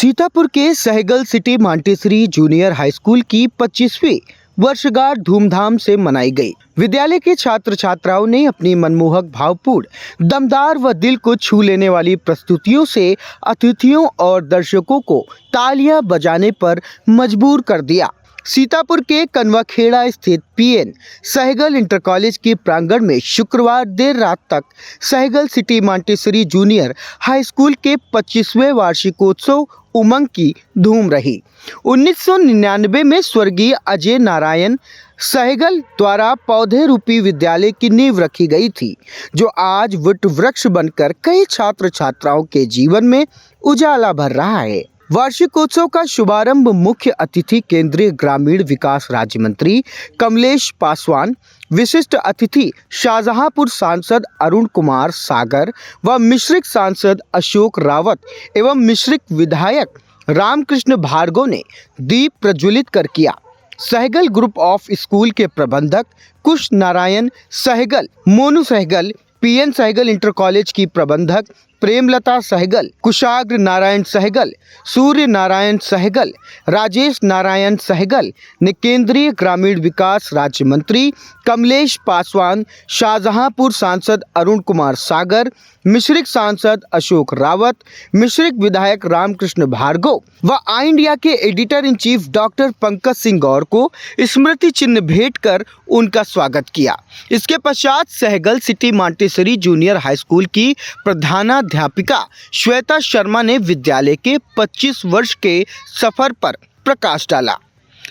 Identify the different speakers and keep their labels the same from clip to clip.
Speaker 1: सीतापुर के Sehgal city Montessori junior high school की 25वीं वर्षगांठ धूमधाम से मनाई गई। विद्यालय के छात्र छात्राओं ने अपनी मनमोहक, भावपूर्ण, दमदार व दिल को छू लेने वाली प्रस्तुतियों से अतिथियों और दर्शकों को तालियां बजाने पर मजबूर कर दिया। सीतापुर के कनवाखेड़ा स्थित पीएन सहगल इंटर कॉलेज के प्रांगण में शुक्रवार देर रात तक Sehgal city Montessori junior high school के 25वें वार्षिकोत्सव उमंग की धूम रही। 1999 में स्वर्गीय अजय नारायण सहगल द्वारा पौधे रूपी विद्यालय की नींव रखी गई थी, जो आज वट वृक्ष बनकर कई छात्र छात्राओं के जीवन में उजाला भर रहा है। वार्षिकोत्सव का शुभारंभ मुख्य अतिथि केंद्रीय ग्रामीण विकास राज्य मंत्री कमलेश पासवान, विशिष्ट अतिथि शाहजहांपुर सांसद अरुण कुमार सागर व मिश्रिक सांसद अशोक रावत एवं मिश्रिक विधायक रामकृष्ण भार्गव ने दीप प्रज्वलित कर किया। सहगल ग्रुप ऑफ स्कूल के प्रबंधक Kush Narayan Sehgal, Monu Sehgal, PN Sehgal inter college की प्रबंधक प्रेमलता सहगल, कुशाग्र नारायण सहगल, सूर्य नारायण सहगल, राजेश नारायण सहगल ने केंद्रीय ग्रामीण विकास राज्य मंत्री कमलेश पासवान, शाहजहांपुर सांसद अरुण कुमार सागर, मिश्रिक सांसद अशोक रावत, मिश्रिक विधायक रामकृष्ण भार्गव व आई इंडिया के editor in chief doctor Pankaj Singh Gaur को स्मृति चिन्ह भेंट कर उनका स्वागत किया। इसके पश्चात Sehgal city Montessori junior high school की प्रधानाध्यापिका श्वेता शर्मा ने विद्यालय के 25 वर्ष के सफर पर प्रकाश डाला।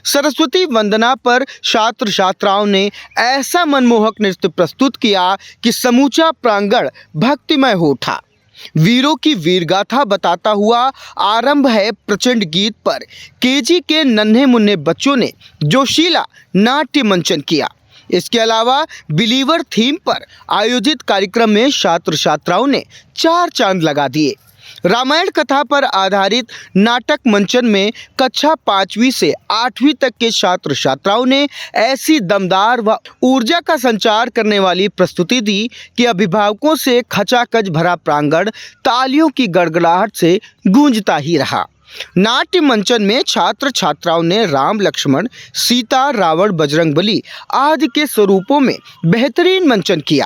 Speaker 1: सरस्वती वंदना पर छात्र छात्राओं ने ऐसा मनमोहक नृत्य प्रस्तुत किया कि समूचा प्रांगण भक्तिमय हो उठा। वीरों की वीरगाथा बताता हुआ आरंभ है प्रचंड गीत पर केजी के नन्हे मुन्ने बच्चों ने जोशीला नाट्य मंचन किया। इसके अलावा बिलीवर थीम पर आयोजित कार्यक्रम में छात्र छात्राओं ने 4 चांद लगा दिए। रामायण कथा पर आधारित नाटक मंचन में कक्षा 5वीं से 8वीं तक के छात्र छात्राओं ने ऐसी दमदार व ऊर्जा का संचार करने वाली प्रस्तुति दी कि अभिभावकों से खचाखच भरा प्रांगण तालियों की गड़गड़ाहट से गूंजता ही रहा। नाट्य मंचन में छात्र छात्राओं ने राम, लक्ष्मण, सीता, रावण, बजरंगबली आदि के स्वरूपों में बेहतरीन मंचन किया।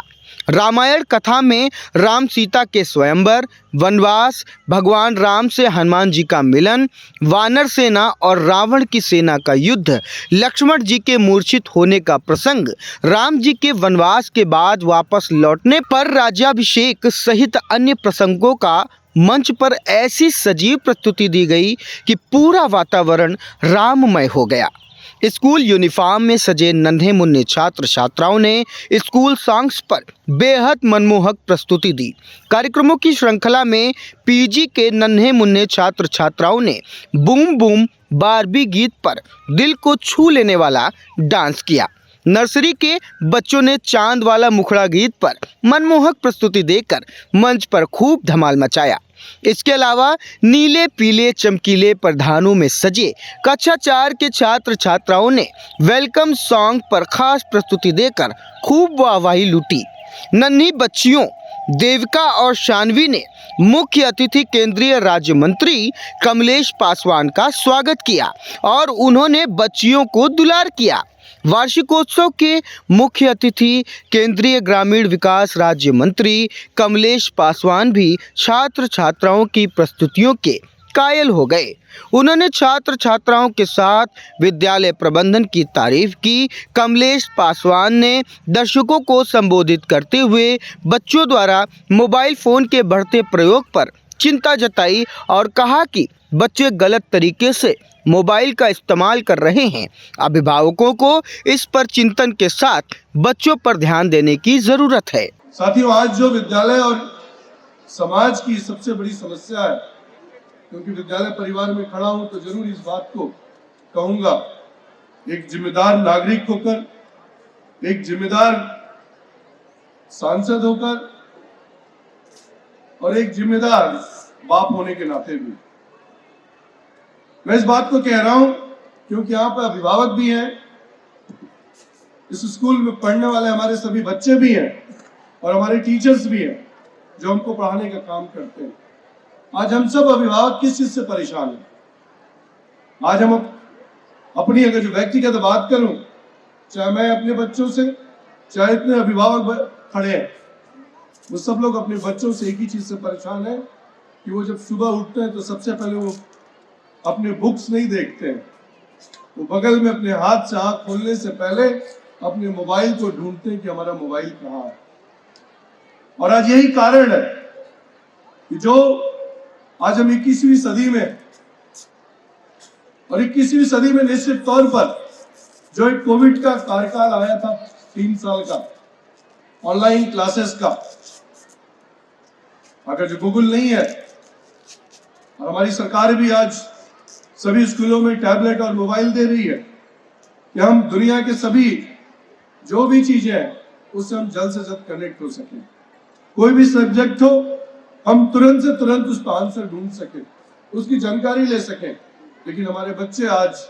Speaker 1: रामायण कथा में राम सीता के स्वयंवर, वनवास, भगवान राम से हनुमान जी का मिलन, वानर सेना और रावण की सेना का युद्ध, लक्ष्मण जी के मूर्छित होने का प्रसंग, राम जी के वनवास के बाद वापस लौटने पर राज्याभिषेक सहित अन्य प्रसंगों का मंच पर ऐसी सजीव प्रस्तुति दी गई कि पूरा वातावरण राममय हो गया। स्कूल यूनिफॉर्म में सजे नन्हे मुन्ने छात्र छात्राओं ने स्कूल सॉन्ग्स पर बेहद मनमोहक प्रस्तुति दी। कार्यक्रमों की श्रृंखला में पीजी के नन्हे मुन्ने छात्र छात्राओं ने बूम बूम बारबी गीत पर दिल को छू लेने वाला डांस किया। नर्सरी के बच्चों ने चांद वाला मुखड़ा गीत पर मनमोहक प्रस्तुति देकर मंच पर खूब धमाल मचाया। इसके अलावा नीले पीले चमकीले परिधानों में सजे कक्षा 4 के छात्र छात्राओं ने वेलकम सॉन्ग पर खास प्रस्तुति देकर खूब वाहवाही लूटी। नन्ही बच्चियों देविका और शानवी ने मुख्य अतिथि केंद्रीय राज्य मंत्री कमलेश पासवान का स्वागत किया और उन्होंने बच्चियों को दुलार किया। वार्षिकोत्सव के मुख्य अतिथि केंद्रीय ग्रामीण विकास राज्य मंत्री कमलेश पासवान भी छात्र छात्राओं की प्रस्तुतियों के कायल हो गए। उन्होंने छात्र छात्राओं के साथ विद्यालय प्रबंधन की तारीफ की। कमलेश पासवान ने दर्शकों को संबोधित करते हुए बच्चों द्वारा मोबाइल फोन के बढ़ते प्रयोग पर चिंता जताई और कहा कि बच्चे गलत तरीके से मोबाइल का इस्तेमाल कर रहे हैं। अभिभावकों को इस पर चिंतन के साथ बच्चों पर ध्यान देने की जरूरत है।
Speaker 2: साथियों, आज जो विद्यालय और समाज की सबसे बड़ी समस्या है, क्योंकि विद्यालय परिवार में खड़ा हूं तो जरूर इस बात को कहूंगा, एक जिम्मेदार नागरिक होकर, एक जिम्मेदार सांसद होकर और एक जिम्मेदार बाप होने के नाते भी मैं इस बात को कह रहा हूं क्योंकि यहाँ पर अभिभावक भी हैं, इस स्कूल में पढ़ने वाले हमारे सभी बच्चे भी हैं और हमारे टीचर्स भी हैं जो हमको पढ़ाने का काम करते हैं। आज हम सब अभिभावक किस चीज से परेशान हैं? आज हम अपनी अगर जो व्यक्तिगत बात करूं, चाहे मैं अपने बच्चों से, चाहे इतने अभिभावक खड़े हैं, वो सब लोग अपने बच्चों से एक ही चीज से परेशान है कि वो जब सुबह उठते हैं तो सबसे पहले वो अपने बुक्स नहीं देखते हैं, वो बगल में अपने हाथ से आँख खोलने से पहले अपने मोबाइल को ढूंढते हैं कि हमारा मोबाइल कहाँ है। और आज यही कारण है कि जो आज हम 21वीं सदी में, और 21वीं सदी में निश्चित तौर पर जो एक कोविड का कार्यकाल आया था 3 साल का ऑनलाइन क्लासेस का, अगर जो गूगल नहीं है और हमारी सरकार भी आज सभी स्कूलों में टैबलेट और मोबाइल दे रही है कि हम दुनिया के सभी जो भी चीजें हैं उससे हम जल्द से जल्द कनेक्ट हो सकें, कोई भी सब्जेक्ट हो हम तुरंत से तुरंत उसका आंसर ढूंढ सकें, उसकी जानकारी ले सकें। लेकिन हमारे बच्चे आज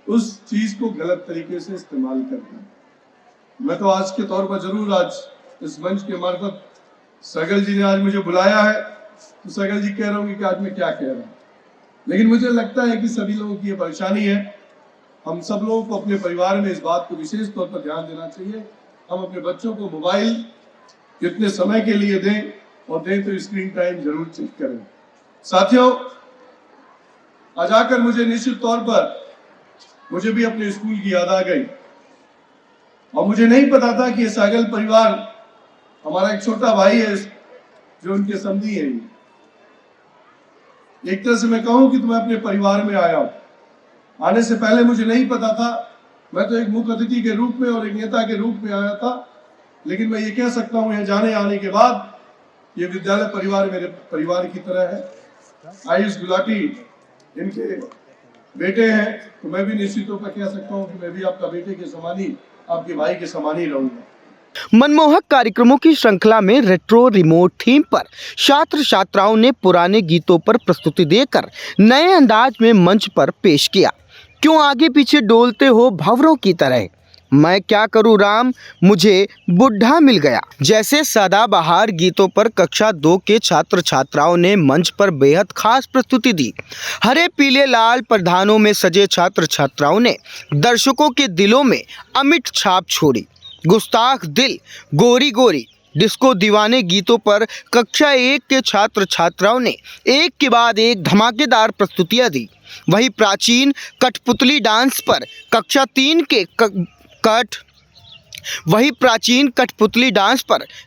Speaker 2: उस चीज को गलत तरीके से इस्तेमाल करते हैं। मैं तो आज के तौर पर जरूर आज इस मंच के मार्फत सैगल जी ने आज मुझे बुलाया है तो सैगल जी कह रहा हूँ कि आज मैं क्या कह रहा हूँ, लेकिन मुझे लगता है कि सभी लोगों की ये परेशानी है। हम सब लोगों को अपने परिवार में इस बात को विशेष तौर पर ध्यान देना चाहिए। हम अपने बच्चों को मोबाइल कितने समय के लिए दें, और दें तो स्क्रीन टाइम जरूर चेक करें। साथियों, आज आकर मुझे निश्चित तौर पर मुझे भी अपने स्कूल की याद आ गई, और मुझे नहीं पता था कि ये सैगल परिवार हमारा एक छोटा भाई है जो उनके समधी है। एक तरह से मैं कहूं कि मैं अपने परिवार में आया हूं। आने से पहले मुझे नहीं पता था, मैं तो एक मुख्य अतिथि के रूप में और एक नेता के रूप में आया था, लेकिन मैं ये कह सकता हूं यहाँ जाने आने के बाद ये विद्यालय परिवार मेरे परिवार की तरह है। आयुष गुलाटी इनके बेटे हैं, तो मैं भी निश्चित तौर पर कह सकता हूं कि मैं भी आपका बेटे के समान ही, आपके भाई के समान ही रहूंगा।
Speaker 1: मनमोहक कार्यक्रमों की श्रृंखला में रेट्रो रिमोट थीम पर छात्र छात्राओं ने पुराने गीतों पर प्रस्तुति देकर नए अंदाज में मंच पर पेश किया। क्यों आगे पीछे डोलते हो भंवरों की तरह, मैं क्या करूं राम, मुझे बुढ़ा मिल गया जैसे सदाबहार गीतों पर कक्षा 2 के छात्र छात्राओं ने मंच पर बेहद खास प्रस्तुति दी। हरे पीले लाल परिधानों में सजे छात्र छात्राओं ने दर्शकों के दिलों में अमिट छाप छोड़ी। गुस्ताख दिल, गोरी गोरी, डिस्को दीवाने गीतों पर कक्षा 1 के छात्र छात्राओं ने एक के बाद एक धमाकेदार प्रस्तुतियां दी। वही प्राचीन कठपुतली डांस पर कक्षा 3 के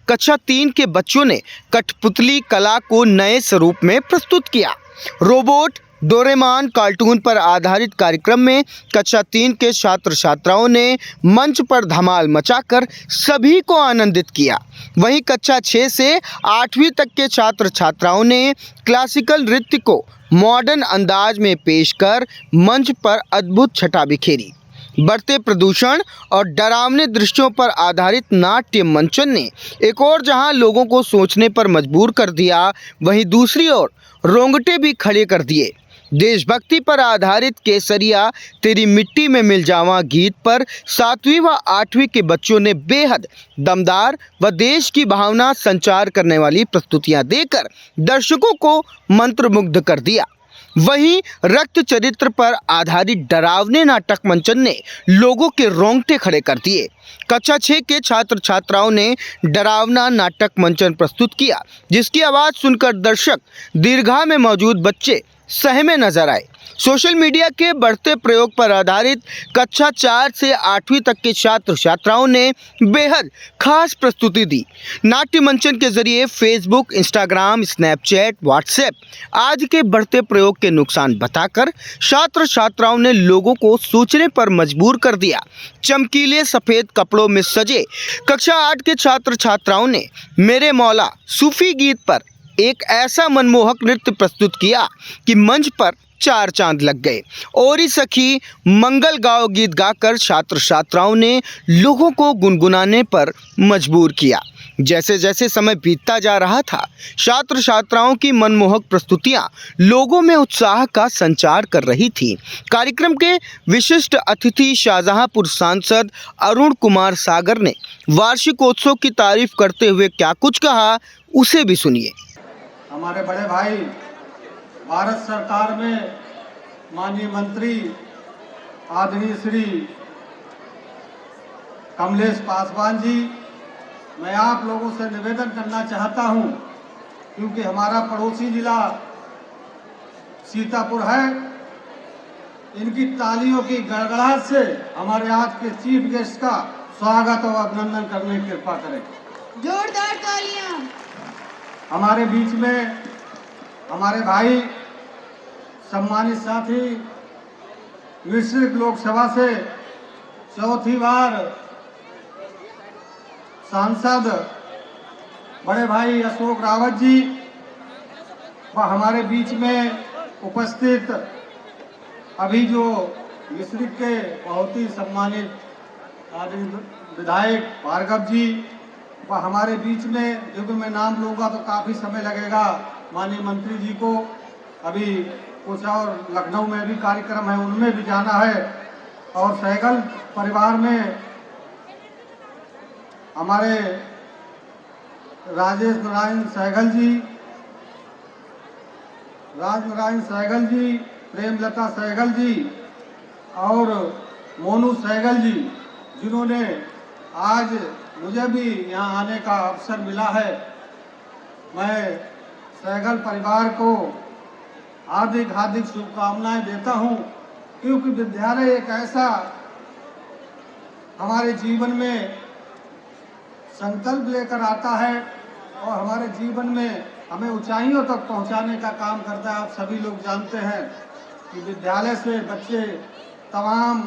Speaker 1: कक्षा 3 के बच्चों ने कठपुतली कला को नए स्वरूप में प्रस्तुत किया। रोबोट डोरेमोन कार्टून पर आधारित कार्यक्रम में कक्षा 3 के छात्र छात्राओं ने मंच पर धमाल मचाकर सभी को आनंदित किया। वहीं कक्षा 6 से 8वीं तक के छात्र छात्राओं ने क्लासिकल नृत्य को मॉडर्न अंदाज में पेश कर मंच पर अद्भुत छटा बिखेरी। बढ़ते प्रदूषण और डरावने दृश्यों पर आधारित नाट्य मंचन ने एक और जहां लोगों को सोचने पर मजबूर कर दिया, वहीं दूसरी ओर रोंगटे भी खड़े कर दिए। देशभक्ति पर आधारित केसरिया तेरी मिट्टी में मिल जावा गीत पर 7वीं व 8वीं के बच्चों ने बेहद दमदार व देश की भावना संचार करने वाली प्रस्तुतियां देकर दर्शकों को मंत्रमुग्ध कर दिया। वहीं रक्त चरित्र पर आधारित डरावने नाटक मंचन ने लोगों के रोंगटे खड़े कर दिए। कक्षा 6 के छात्र छात्राओं ने डरावना नाटक मंचन प्रस्तुत किया, जिसकी आवाज़ सुनकर दर्शक दीर्घा में मौजूद बच्चे सहमे नजर आए। सोशल मीडिया के बढ़ते प्रयोग पर आधारित कक्षा 4 से 8वीं तक के छात्र छात्राओं ने बेहद खास प्रस्तुति दी। नाट्य मंचन के जरिए फेसबुक, इंस्टाग्राम, स्नैपचैट, व्हाट्सएप आदि के बढ़ते प्रयोग के नुकसान बताकर छात्र छात्राओं ने लोगों को सोचने पर मजबूर कर दिया। चमकीले सफ़ेद कपड़ों में सजे कक्षा 8 के छात्र छात्राओं ने मेरे मौला सूफी गीत पर एक ऐसा मनमोहक नृत्य प्रस्तुत किया कि मंच पर 4 चांद लग गए। और इस सखी मंगल गाओ गीत गाकर छात्र छात्राओं ने लोगों को गुनगुनाने पर मजबूर किया। जैसे जैसे समय बीतता जा रहा था, छात्र छात्राओं की मनमोहक प्रस्तुतियां लोगों में उत्साह का संचार कर रही थी। कार्यक्रम के विशिष्ट अतिथि शाहजहांपुर सांसद अरुण कुमार सागर ने वार्षिकोत्सव की तारीफ करते हुए क्या कुछ कहा, उसे भी सुनिए।
Speaker 3: हमारे बड़े भाई भारत सरकार में माननीय मंत्री आदरणीय श्री कमलेश पासवान जी, मैं आप लोगों से निवेदन करना चाहता हूं, क्योंकि हमारा पड़ोसी जिला सीतापुर है, इनकी तालियों की गड़गड़ाहट से हमारे आज के चीफ गेस्ट का स्वागत और अभिनंदन करने की कृपा करें।
Speaker 4: जोरदार तालियां।
Speaker 3: हमारे बीच में हमारे भाई सम्मानित साथी मिश्रित लोकसभा से चौथी बार सांसद बड़े भाई अशोक रावत जी व हमारे बीच में उपस्थित अभी जो मिश्रित के बहुत ही सम्मानित आदरणीय विधायक भार्गव जी व हमारे बीच में, क्योंकि मैं नाम लूँगा तो काफ़ी समय लगेगा, माननीय मंत्री जी को अभी कुछ और लखनऊ में भी कार्यक्रम है, उनमें भी जाना है। और सहगल परिवार में हमारे राजेश नारायण सहगल जी, प्रेमलता सहगल जी और मोनू सहगल जी, जिन्होंने आज मुझे भी यहाँ आने का अवसर मिला है। मैं सहगल परिवार को हार्दिक शुभकामनाएं देता हूँ, क्योंकि विद्यालय एक ऐसा हमारे जीवन में संकल्प लेकर आता है और हमारे जीवन में हमें ऊंचाइयों तक पहुंचाने का काम करता है। आप सभी लोग जानते हैं कि विद्यालय से बच्चे तमाम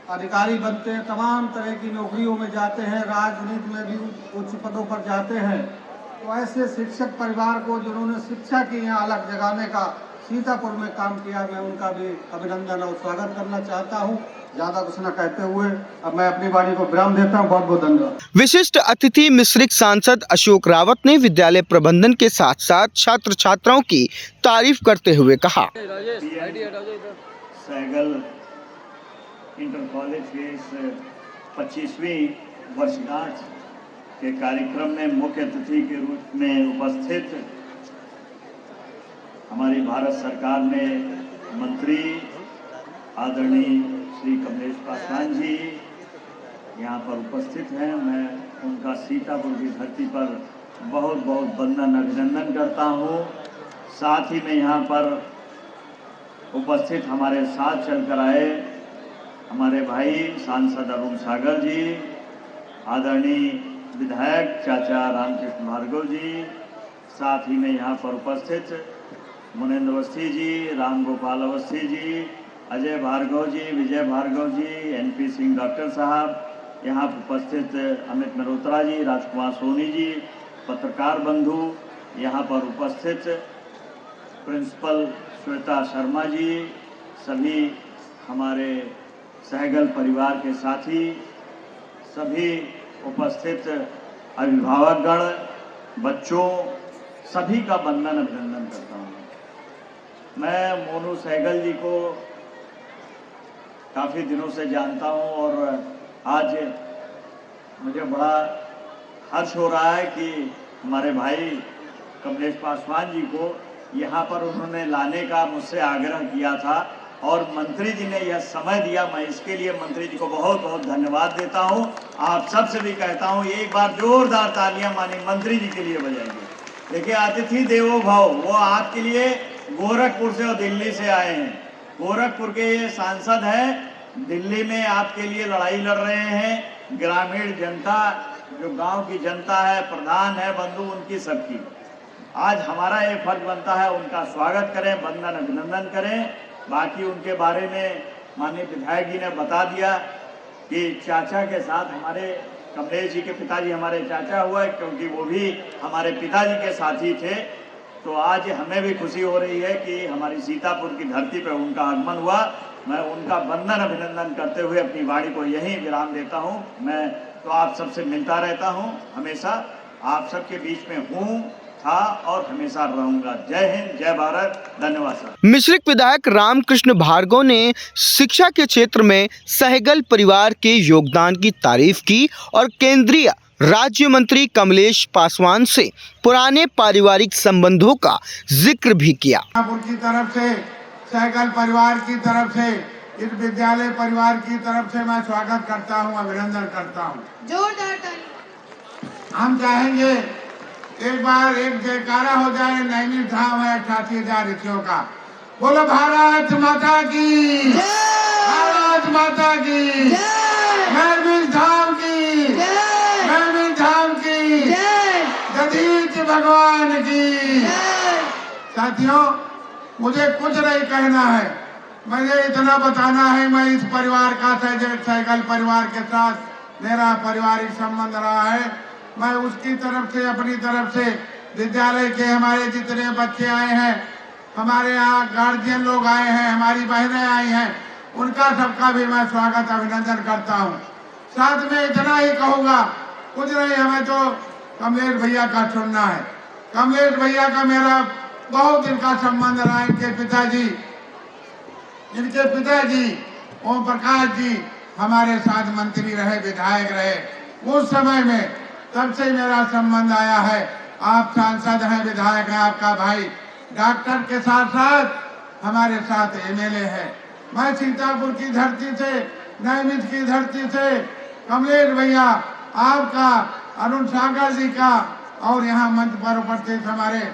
Speaker 3: अधिकारी बनते हैं, तमाम तरह की नौकरियों में जाते हैं, राजनीति में भी उच्च पदों पर जाते हैं। तो ऐसे शिक्षक परिवार को जिन्होंने शिक्षा की यहाँ अलग जगाने का सीतापुर में काम किया, मैं उनका भी अभिनंदन और स्वागत करना चाहता हूँ। ज्यादा कुछ न कहते हुए अब मैं अपनी वाणी को विराम देता हूँ। बहुत बहुत धन्यवाद।
Speaker 1: विशिष्ट अतिथि मिश्रिक सांसद अशोक रावत ने विद्यालय प्रबंधन के साथ साथ छात्र छात्राओं की तारीफ करते हुए कहा,
Speaker 5: सहगल इंटर कॉलेज के इस 25वीं वर्षगांठ के कार्यक्रम में मुख्य अतिथि के रूप में उपस्थित हमारी भारत सरकार में मंत्री आदरणीय श्री कमलेश पासवान जी यहाँ पर उपस्थित हैं। मैं उनका सीतापुर की धरती पर बहुत बहुत वंदन अभिनंदन करता हूँ। साथ ही में यहाँ पर उपस्थित हमारे साथ चलकर आए हमारे भाई सांसद अरुण सागर जी, आदरणीय विधायक चाचा रामकृष्ण भार्गव जी, साथ ही में यहाँ पर उपस्थित मुनेन्द्र अवस्थी जी, राम गोपाल अवस्थी जी, अजय भार्गव जी, विजय भार्गव जी, एनपी सिंह डॉक्टर साहब, यहाँ उपस्थित अमित मल्होत्रा जी, राजकुमार सोनी जी, पत्रकार बंधु, यहाँ पर उपस्थित प्रिंसिपल श्वेता शर्मा जी, सभी हमारे सहगल परिवार के साथी, सभी उपस्थित अभिभावकगण, बच्चों, सभी का वंदन अभिनंदन करता हूँ। मैं मोनू सहगल जी को काफ़ी दिनों से जानता हूँ और आज मुझे बड़ा हर्ष हो रहा है कि हमारे भाई कमलेश पासवान जी को यहाँ पर उन्होंने लाने का मुझसे आग्रह किया था और मंत्री जी ने यह समय दिया। मैं इसके लिए मंत्री जी को बहुत बहुत धन्यवाद देता हूँ। आप सबसे भी कहता हूँ एक बार जोरदार तालियां माननीय मंत्री जी के लिए बजाइए। देखिए, अतिथि देवो भव, वो आपके लिए गोरखपुर से और दिल्ली से आए हैं। गोरखपुर के ये सांसद हैं, दिल्ली में आपके लिए लड़ाई लड़ रहे हैं। ग्रामीण जनता, जो गांव की जनता है, प्रधान है, बंधु उनकी सबकी, आज हमारा ये फर्ज बनता है उनका स्वागत करें, वंदन अभिनंदन करें। बाकी उनके बारे में माननीय विधायक जी ने बता दिया कि चाचा के साथ हमारे कमलेश जी के पिताजी हमारे चाचा हुआ, क्योंकि वो भी हमारे पिताजी के साथी थे। तो आज हमें भी खुशी हो रही है कि हमारी सीतापुर की धरती पर उनका आगमन हुआ। मैं उनका वंदन अभिनंदन करते हुए अपनी वाणी को यहीं विराम देता हूं। मैं तो आप सबसे मिलता रहता हूं, हमेशा आप सबके बीच में हूं, था और हमेशा रहूंगा। जय हिंद, जय भारत, धन्यवाद सर।
Speaker 1: मिश्रिक विधायक रामकृष्ण भार्गव ने शिक्षा के क्षेत्र में सहगल परिवार के योगदान की तारीफ की और केंद्रीय राज्य मंत्री कमलेश पासवान से पुराने पारिवारिक संबंधों का जिक्र भी किया।
Speaker 3: की तरफ से, सहगल परिवार की तरफ से, इस विद्यालय परिवार की तरफ से मैं स्वागत करता हूं, अभिनंदन करता हूं।
Speaker 4: जोरदार ताली।
Speaker 3: हम चाहेंगे एक बार एक जयकारा हो जाए नैनी धाम है 88,000 ऋषियों का। बोलो भारत माता की, भारत माता की, नैनी धाम की, नैनी धाम की, जगदीश भगवान की। साथियों, मुझे कुछ नहीं कहना है, मुझे इतना बताना है, मैं इस परिवार का सहगल परिवार के साथ मेरा पारिवारिक संबंध रहा है। मैं उसकी तरफ से, अपनी तरफ से, विद्यालय के हमारे जितने बच्चे आए हैं, हमारे यहाँ गार्जियन लोग आए हैं, हमारी बहनें आई हैं, उनका सबका भी मैं स्वागत अभिनंदन करता हूँ। साथ में इतना ही कहूँगा, कुछ नहीं, हमें तो कमलेश भैया का चुनना है। कमलेश भैया का मेरा बहुत दिन का संबंध रहा। इनके पिताजी ओम प्रकाश जी हमारे साथ मंत्री रहे, विधायक रहे। उस समय में तब से मेरा संबंध आया है। आप सांसद हैं, विधायक हैं, आपका भाई डॉक्टर के साथ साथ हमारे साथ एमएलए है। मैं सीतापुर की धरती से, नैमिष की धरती से कमलेश भैया आपका, अरुण सागर जी का और यहाँ मंच पर उपस्थित हमारे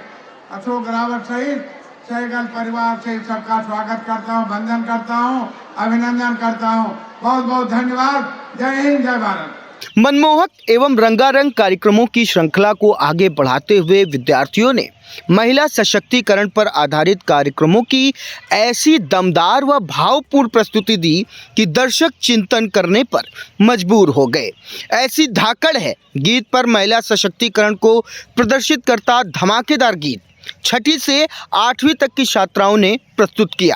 Speaker 3: अशोक रावत सहित सहगल परिवार से सबका स्वागत करता हूँ, वंदन करता हूँ, अभिनंदन करता हूँ। बहुत बहुत धन्यवाद। जय हिंद, जय भारत।
Speaker 1: मनमोहक एवं रंगारंग कार्यक्रमों की श्रृंखला को आगे बढ़ाते हुए विद्यार्थियों ने महिला सशक्तिकरण पर आधारित कार्यक्रमों की ऐसी दमदार व भावपूर्ण प्रस्तुति दी कि दर्शक चिंतन करने पर मजबूर हो गए। ऐसी धाकड़ है गीत पर महिला सशक्तिकरण को प्रदर्शित करता धमाकेदार गीत 6ठी से 8वीं तक की छात्राओं ने प्रस्तुत किया,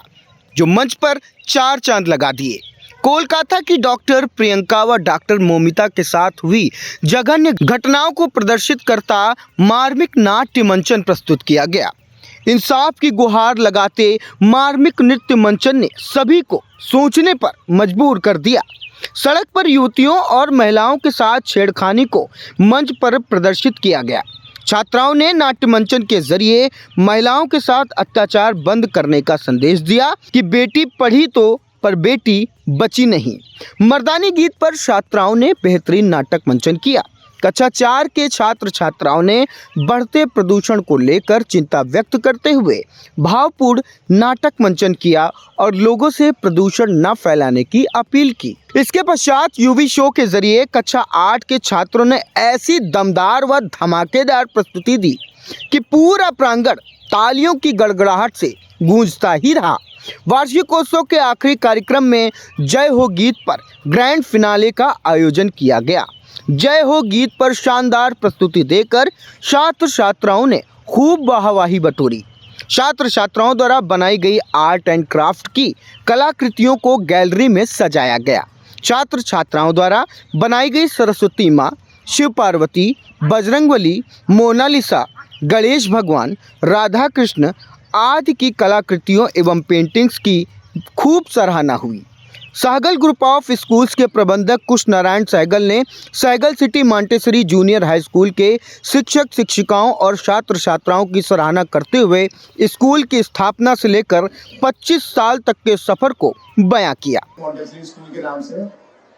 Speaker 1: जो मंच पर 4 चांद लगा दिए। कोलकाता की डॉक्टर प्रियंका व डॉक्टर मोमिता के साथ हुई जघन्य घटनाओं को प्रदर्शित करता मार्मिक नाट्य मंचन प्रस्तुत किया गया। इंसाफ की गुहार लगाते मार्मिक नृत्य मंचन ने सभी को सोचने पर मजबूर कर दिया। सड़क पर युवतियों और महिलाओं के साथ छेड़खानी को मंच पर प्रदर्शित किया गया। छात्राओं ने नाट्य मंचन के जरिए महिलाओं के साथ अत्याचार बंद करने का संदेश दिया कि बेटी पढ़ी तो पर बेटी बची नहीं। मर्दानी गीत पर छात्राओं ने बेहतरीन नाटक मंचन किया। कक्षा 4 के छात्र छात्राओं ने बढ़ते प्रदूषण को लेकर चिंता व्यक्त करते हुए भावपूर्ण नाटक मंचन किया और लोगों से प्रदूषण न फैलाने की अपील की। इसके पश्चात यूवी शो के जरिए कक्षा 8 के छात्रों ने ऐसी दमदार व धमाकेदार प्रस्तुति दी कि पूरा प्रांगण तालियों की गड़गड़ाहट से गूंजता ही रहा। वार्षिकोत्सव के आखिरी कार्यक्रम में जय हो गीत पर ग्रैंड फिनाले का आयोजन किया गया। जय हो गीत पर शानदार प्रस्तुति देकर छात्र छात्राओं ने खूब वाहवाही बटोरी। छात्र छात्राओं द्वारा बनाई गई आर्ट एंड क्राफ्ट की कलाकृतियों को गैलरी में सजाया गया। छात्र छात्राओं द्वारा बनाई गई सरस्वती माँ, शिव पार्वती, बजरंगबली, मोनालिसा, गणेश भगवान, राधा कृष्ण आदि की कलाकृतियों एवं पेंटिंग्स की खूब सराहना हुई। सहगल ग्रुप ऑफ स्कूल्स के प्रबंधक कुश नारायण सहगल ने Sehgal city Montessori junior high school के शिक्षक शिक्षिकाओं और छात्र छात्राओं की सराहना करते हुए स्कूल की स्थापना से लेकर 25 साल तक के सफर को बयां किया।
Speaker 6: मॉन्टेसरी स्कूल के नाम से,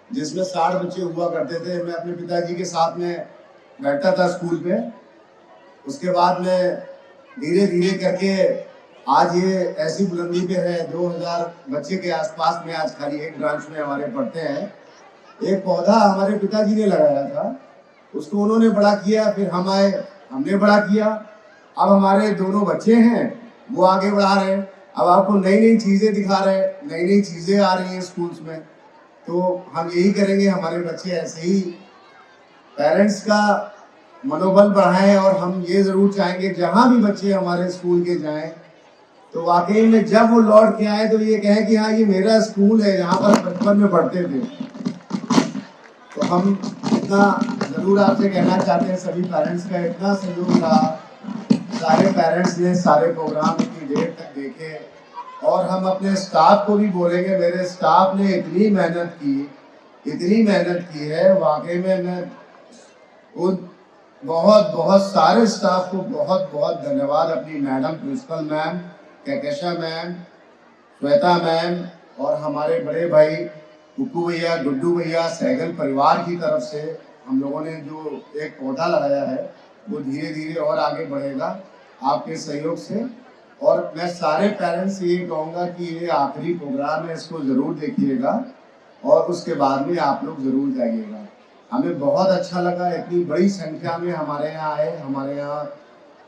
Speaker 6: जिसमें 60 बच्चे हुआ करते थे। मैं अपने पिताजी के साथ में बैठता था स्कूल पे। उसके बाद में धीरे धीरे करके आज ये ऐसी बुलंदी पे है, 2000 बच्चे के आसपास में आज खाली एक ब्रांच में हमारे पढ़ते हैं। एक पौधा हमारे पिताजी ने लगाया था, उसको उन्होंने बड़ा किया, फिर हम आए, हमने बड़ा किया। अब हमारे दोनों बच्चे हैं, वो आगे बढ़ा रहे हैं। अब आपको नई नई चीज़ें दिखा रहे हैं, नई नई चीज़ें आ रही हैं स्कूल्स में। तो हम यही करेंगे, हमारे बच्चे ऐसे ही पेरेंट्स का मनोबल बढ़ाएं। और हम ये ज़रूर चाहेंगे जहाँ भी बच्चे हमारे स्कूल के जाएं तो वाकई में जब वो लौट के आए तो ये कहें कि हाँ ये मेरा स्कूल है, जहाँ पर बचपन में पढ़ते थे। तो हम इतना ज़रूर आपसे कहना चाहते हैं, सभी पेरेंट्स का इतना सहयोग रहा। सारे पेरेंट्स ने सारे प्रोग्राम इतनी देर तक देखे और हम अपने स्टाफ को भी बोलेंगे। मेरे स्टाफ ने इतनी मेहनत की है, वाकई में मैं उन बहुत बहुत सारे स्टाफ को बहुत बहुत धन्यवाद। अपनी madam principal ma'am, Kahkasha ma'am, Shweta ma'am और हमारे बड़े भाई कुक्कू भैया, गुड्डू भैया, सहगल परिवार की तरफ से हम लोगों ने जो एक पौधा लगाया है वो धीरे धीरे और आगे बढ़ेगा आपके सहयोग से। और मैं सारे पेरेंट्स से ये कहूँगा कि ये आखिरी प्रोग्राम है, इसको ज़रूर देखिएगा और उसके बाद में आप लोग ज़रूर जाइएगा। हमें बहुत अच्छा लगा, इतनी बड़ी संख्या में हमारे यहाँ आए, हमारे यहाँ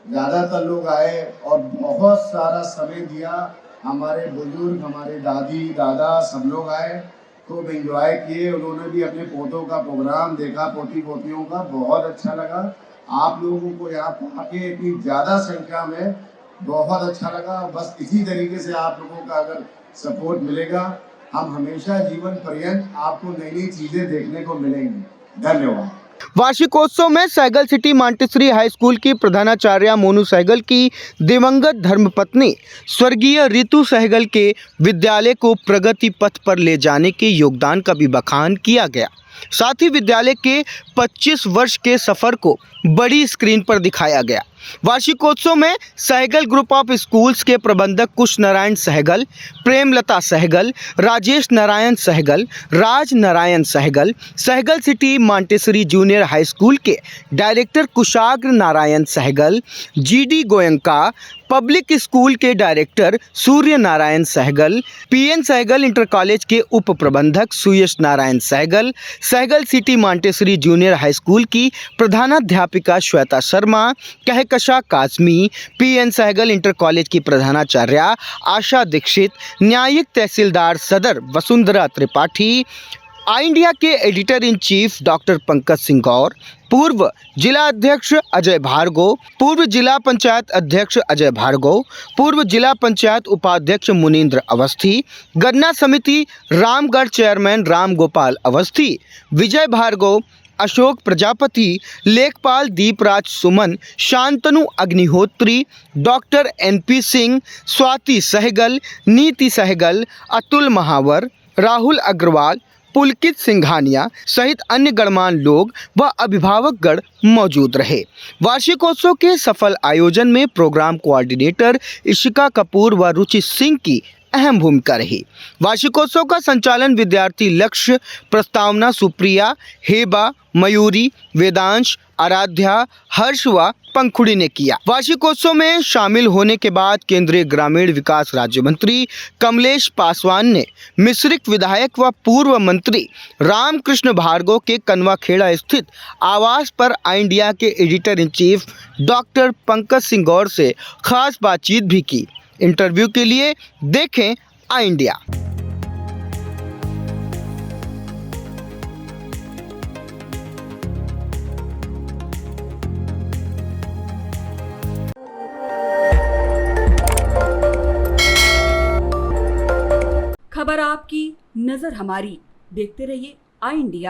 Speaker 6: ज़्यादातर लोग आए और बहुत सारा समय दिया। हमारे बुजुर्ग, हमारे दादी दादा सब लोग आए, खूब एंजॉय किए। उन्होंने भी अपने पोतों का प्रोग्राम देखा, पोती पोतियों का, बहुत अच्छा लगा। आप लोगों को यहाँ आके इतनी ज़्यादा संख्या में बहुत अच्छा लगा। बस इसी तरीके से आप लोगों का अगर सपोर्ट मिलेगा, हम हमेशा जीवन पर्यंत आपको नई नई चीज़ें देखने को मिलेंगी। धन्यवाद।
Speaker 1: वार्षिकोत्सव में Sehgal city Montessori high school की प्रधानाचार्य मोनू सहगल की दिवंगत धर्मपत्नी स्वर्गीय रितु सहगल के विद्यालय को प्रगति पथ पर ले जाने के योगदान का भी बखान किया गया। साथ ही विद्यालय के 25 वर्ष के सफर को बड़ी स्क्रीन पर दिखाया गया। वार्षिकोत्सव में सहगल ग्रुप ऑफ स्कूल्स के प्रबंधक Kush Narayan Sehgal, Premlata Sehgal, Rajesh Narayan Sehgal, Raj Narayan Sehgal, Sehgal city Montessori junior high school के director Kushagra Narayan Sehgal, GD Goenka public school के director Surya Narayan Sehgal, PN Sehgal inter college के उप प्रबंधक Suyash Narayan Sehgal, Sehgal city Montessori junior high school की प्रधानाध्यापिका Shweta Sharma, Kahkasha Kazmi, PN Sehgal inter college की प्रधानाचार्य आशा दीक्षित, न्यायिक तहसीलदार सदर वसुंधरा त्रिपाठी, आई इंडिया के editor in chief doctor Pankaj Singh Gaur, पूर्व जिला अध्यक्ष अजय भार्गव, पूर्व जिला पंचायत अध्यक्ष अजय भार्गव, पूर्व जिला पंचायत उपाध्यक्ष मुनीन्द्र अवस्थी, गन्ना समिति रामगढ़ चेयरमैन राम गोपाल अवस्थी, विजय भार्गव, अशोक प्रजापति, लेखपाल दीपराज सुमन, शांतनु अग्निहोत्री, डॉक्टर एनपी सिंह, स्वाति सहगल, नीति सहगल, अतुल महावर, राहुल अग्रवाल, पुलकित सिंघानिया सहित अन्य गणमान्य लोग व अभिभावकगण मौजूद रहे। वार्षिकोत्सव के सफल आयोजन में प्रोग्राम कोऑर्डिनेटर इशिका कपूर व रुचि सिंह की अहम भूमिका रही। वार्षिकोत्सव का संचालन विद्यार्थी लक्ष्य, प्रस्तावना सुप्रिया, हेबा, मयूरी, वेदांश, आराध्या, हर्ष व पंखुड़ी ने किया। वार्षिकोत्सव में शामिल होने के बाद केंद्रीय ग्रामीण विकास राज्य मंत्री कमलेश पासवान ने मिश्रिक विधायक व पूर्व मंत्री रामकृष्ण भार्गव के कनवाखेड़ा स्थित आवास पर आई इंडिया के editor in chief doctor Pankaj Singh Gaur से खास बातचीत भी की। इंटरव्यू के लिए देखें आई इंडिया।
Speaker 7: खबर आपकी, नजर हमारी। देखते रहिए आई इंडिया।